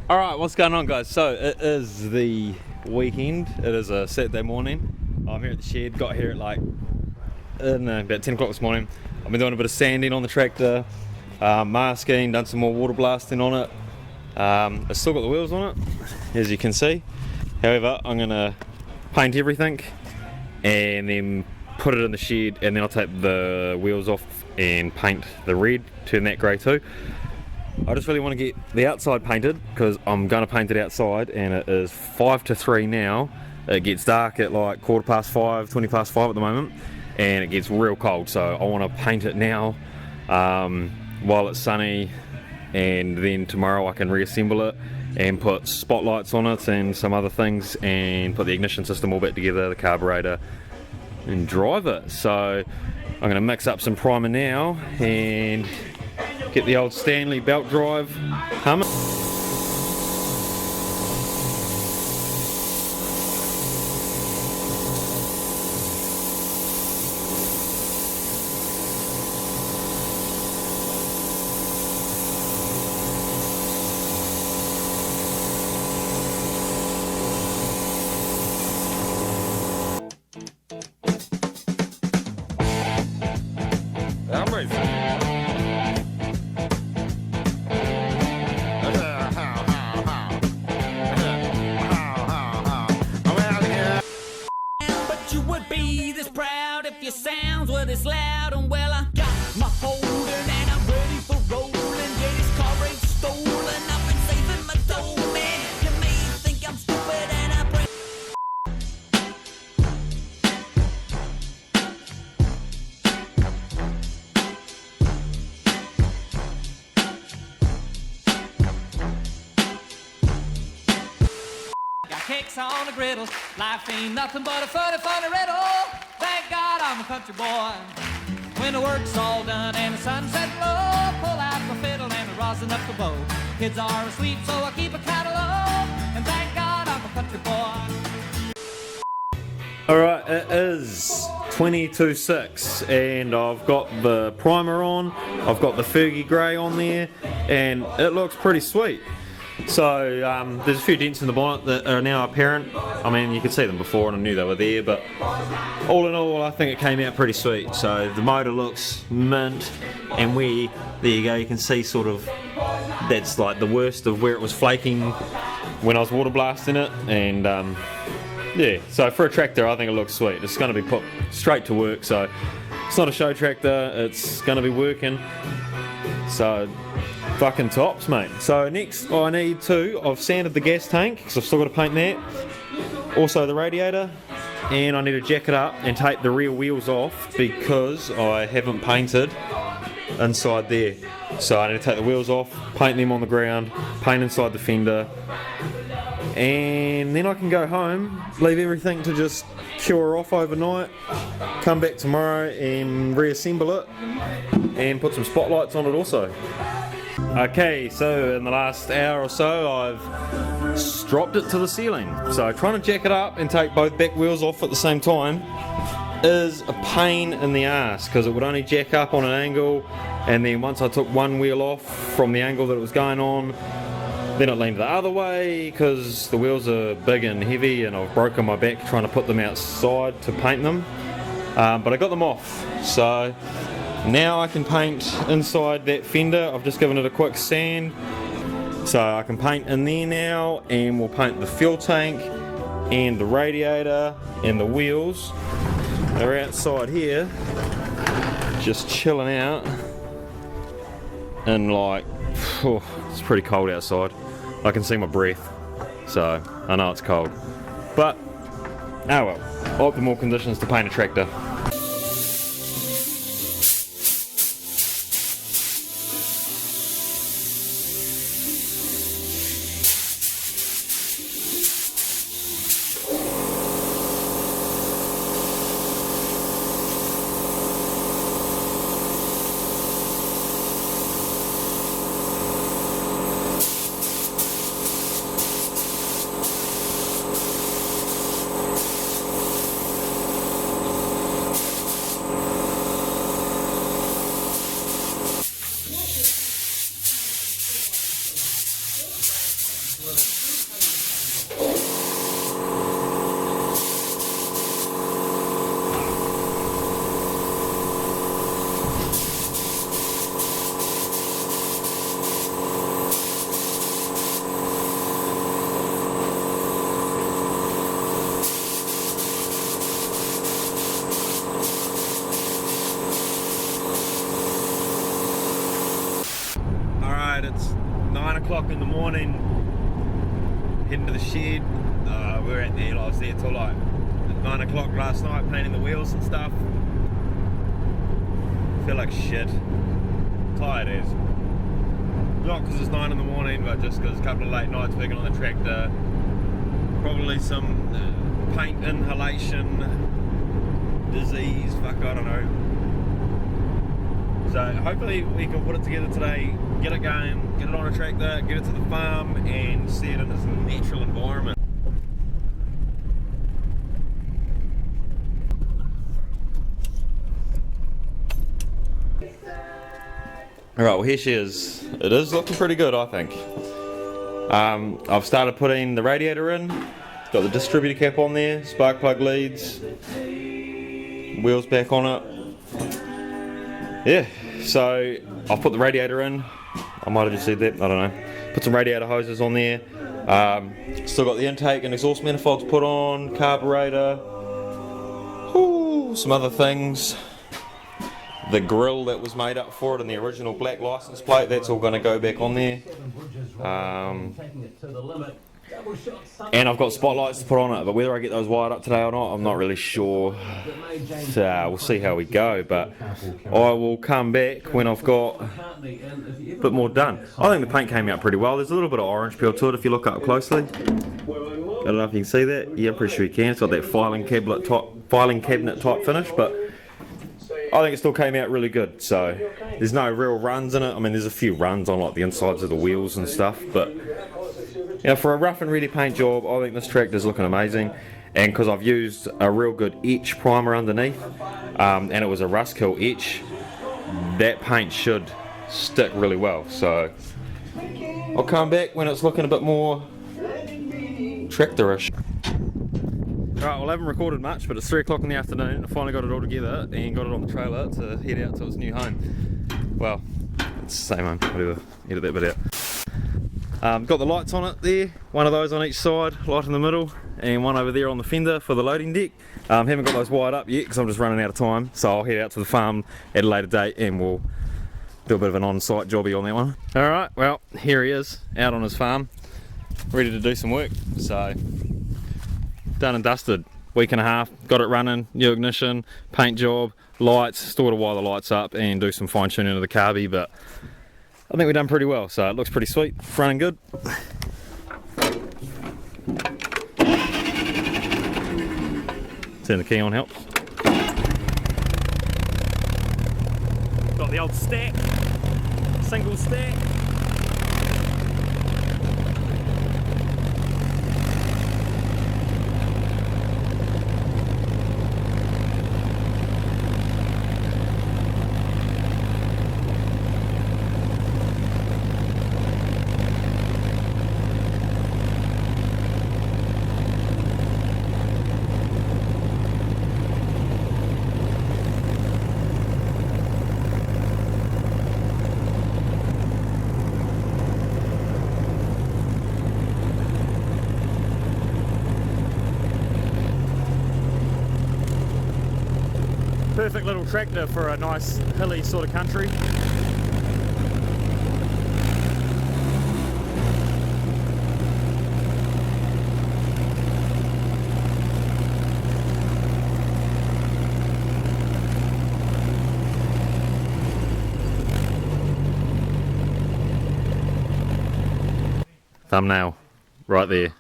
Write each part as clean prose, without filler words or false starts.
Alright, what's going on, guys? So it is the weekend. It is a Saturday morning. I'm here at the shed. Got here at like about 10 o'clock this morning. I've been doing a bit of sanding on the tractor, masking, done some more water blasting on it. It's still got the wheels on it, as you can see. However, I'm going to paint everything and then put it in the shed, and then I'll take the wheels off and paint the red, turn that grey too. I just really want to get the outside painted because I'm going to paint it outside, and it is 5 to 3 now. It gets dark at like 5:15, 20 past 5 at the moment, and it gets real cold, so I want to paint it now while it's sunny, and then tomorrow I can reassemble it and put spotlights on it and some other things, and put the ignition system all back together, the carburetor, and drive it. So I'm going to mix up some primer now and get the old Stanley belt drive humming. I'm ready. Your sounds were this loud, and well, I got my holder and I'm ready for rolling. Yeah, this car ain't stolen, I've been saving my dough, man. You may think I'm stupid and I bring got cakes on the griddle. Life ain't nothing but a funny riddle. Thank God I'm a country boy. When the work's all done and the sunset low, pull out my fiddle and I rosin up the bow. Kids are asleep, so I keep a catalog. And thank God I'm a country boy. Alright, it is 20 to 6 and I've got the primer on, I've got the Fergie grey on there, and it looks pretty sweet. So there's a few dents in the bonnet that are now apparent. I mean, you could see them before and I knew they were there, but all in all I think it came out pretty sweet. So the motor looks mint, and there you go, you can see sort of that's like the worst of where it was flaking when I was water blasting it. And yeah, so for a tractor I think it looks sweet. It's going to be put straight to work, so it's not a show tractor, it's going to be working. So fucking tops, mate. So next I need to, I've sanded the gas tank because I've still got to paint that, also the radiator, and I need to jack it up and take the rear wheels off because I haven't painted inside there. So I need to take the wheels off, paint them on the ground, paint inside the fender, and then I can go home, leave everything to just cure off overnight, come back tomorrow and reassemble it and put some spotlights on it also. Okay, so in the last hour or so I've stropped it to the ceiling. So trying to jack it up and take both back wheels off at the same time is a pain in the ass because it would only jack up on an angle, and then once I took one wheel off from the angle that it was going on, then it leaned the other way because the wheels are big and heavy and I've broken my back trying to put them outside to paint them. But I got them off, so now I can paint inside that fender. I've just given it a quick sand, so I can paint in there now, and we'll paint the fuel tank and the radiator and the wheels. They're outside here just chilling out, and like, it's pretty cold outside. I can see my breath, so I know it's cold, but oh well, optimal conditions to paint a tractor. It's 9 o'clock in the morning, heading to the shed. We were at there, I was there till like 9 o'clock last night painting the wheels and stuff. Feel like shit, tired as. Not because it's 9 in the morning, but just because a couple of late nights working on the tractor. Probably some paint inhalation disease, fuck I don't know. So hopefully we can put it together today, get it going, get it on a tractor, get it to the farm and see it in its natural environment. Alright, well here she is. It is looking pretty good, I think. I've started putting the radiator in, got the distributor cap on there, spark plug leads, wheels back on it. Yeah, so I've put the radiator in. I might have just said that, I don't know. Put some radiator hoses on there. Still got the intake and exhaust manifolds put on, carburetor, some other things. The grill that was made up for it and the original black license plate, that's all going to go back on there. And I've got spotlights to put on it, but whether I get those wired up today or not, I'm not really sure. So we'll see how we go, but I will come back when I've got a bit more done. I think the paint came out pretty well. There's a little bit of orange peel to it if you look up closely. I don't know if you can see that. Yeah, I'm pretty sure you can. It's got that filing cabinet type finish, but I think it still came out really good. So there's no real runs in it. I mean, there's a few runs on like the insides of the wheels and stuff, but you know, for a rough and ready paint job, I think this tractor's looking amazing. And because I've used a real good etch primer underneath, and it was a rust kill etch, that paint should stick really well. So I'll come back when it's looking a bit more tractorish. Alright, well I haven't recorded much, but it's 3 o'clock in the afternoon. I finally got it all together and got it on the trailer to head out to its new home. Well, it's the same home, whatever, edit that bit out. Got the lights on it there, one of those on each side, light in the middle, and one over there on the fender for the loading deck. Haven't got those wired up yet because I'm just running out of time, so I'll head out to the farm at a later date and we'll do a bit of an on-site jobby on that one. Alright, well here he is, out on his farm, ready to do some work. So, done and dusted, week and a half, got it running, new ignition, paint job, lights, still got to wire the lights up and do some fine tuning of the carby, but I think we've done pretty well, so it looks pretty sweet, it's running good. Turn the key on helps. Got the old stack, single stack. Perfect little tractor for a nice hilly sort of country. Thumbnail, right there.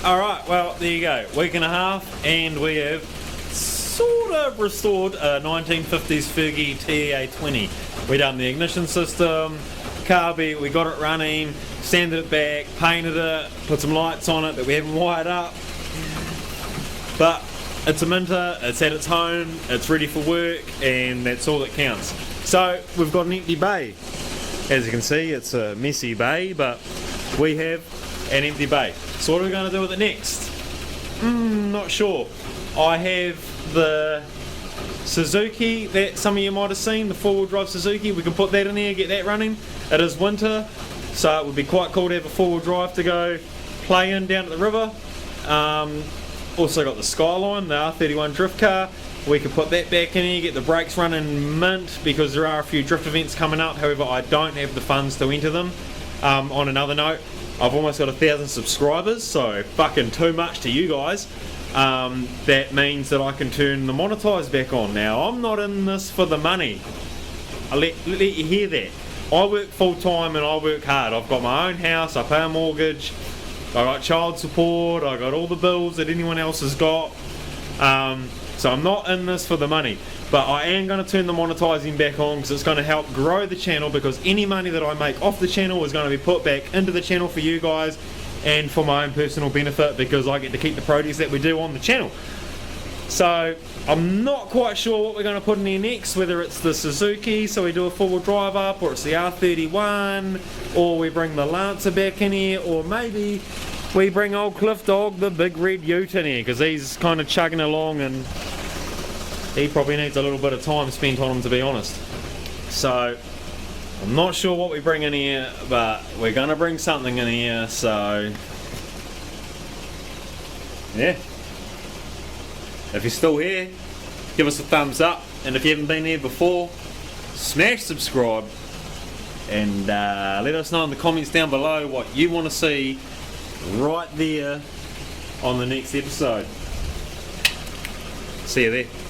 Alright, well there you go, week and a half and we have sort of restored a 1950s Fergy Tea20. We done the ignition system, carby, we got it running, sanded it back, painted it, put some lights on it that we haven't wired up. But it's a Minter, it's at its home, it's ready for work, and that's all that counts. So we've got an empty bay. As you can see, it's a messy bay, but we have an empty bay. So what are we going to do with it next? Not sure. I have the Suzuki that some of you might have seen, the 4-wheel drive Suzuki. We can put that in there, get that running. It is winter, so it would be quite cool to have a 4-wheel drive to go play in down at the river. Also got the Skyline, the R31 drift car. We could put that back in here, get the brakes running mint, because there are a few drift events coming up. However, I don't have the funds to enter them. On another note, I've almost got 1,000 subscribers, so fucking too much to you guys. That means that I can turn the monetize back on. Now, I'm not in this for the money. I'll let you hear that. I work full time and I work hard. I've got my own house, I pay a mortgage, I got child support, I got all the bills that anyone else has got. So I'm not in this for the money, but I am going to turn the monetizing back on because it's going to help grow the channel, because any money that I make off the channel is going to be put back into the channel for you guys and for my own personal benefit, because I get to keep the produce that we do on the channel. So I'm not quite sure what we're going to put in here next, whether it's the Suzuki, so we do a 4-wheel drive up, or it's the R31, or we bring the Lancer back in here, or maybe we bring old Cliff Dog, the big red ute, in here, because he's kind of chugging along and he probably needs a little bit of time spent on him, to be honest. So I'm not sure what we bring in here, but we're going to bring something in here, so yeah. If you're still here, give us a thumbs up, and if you haven't been here before, smash subscribe, and let us know in the comments down below what you want to see right there on the next episode. See you there.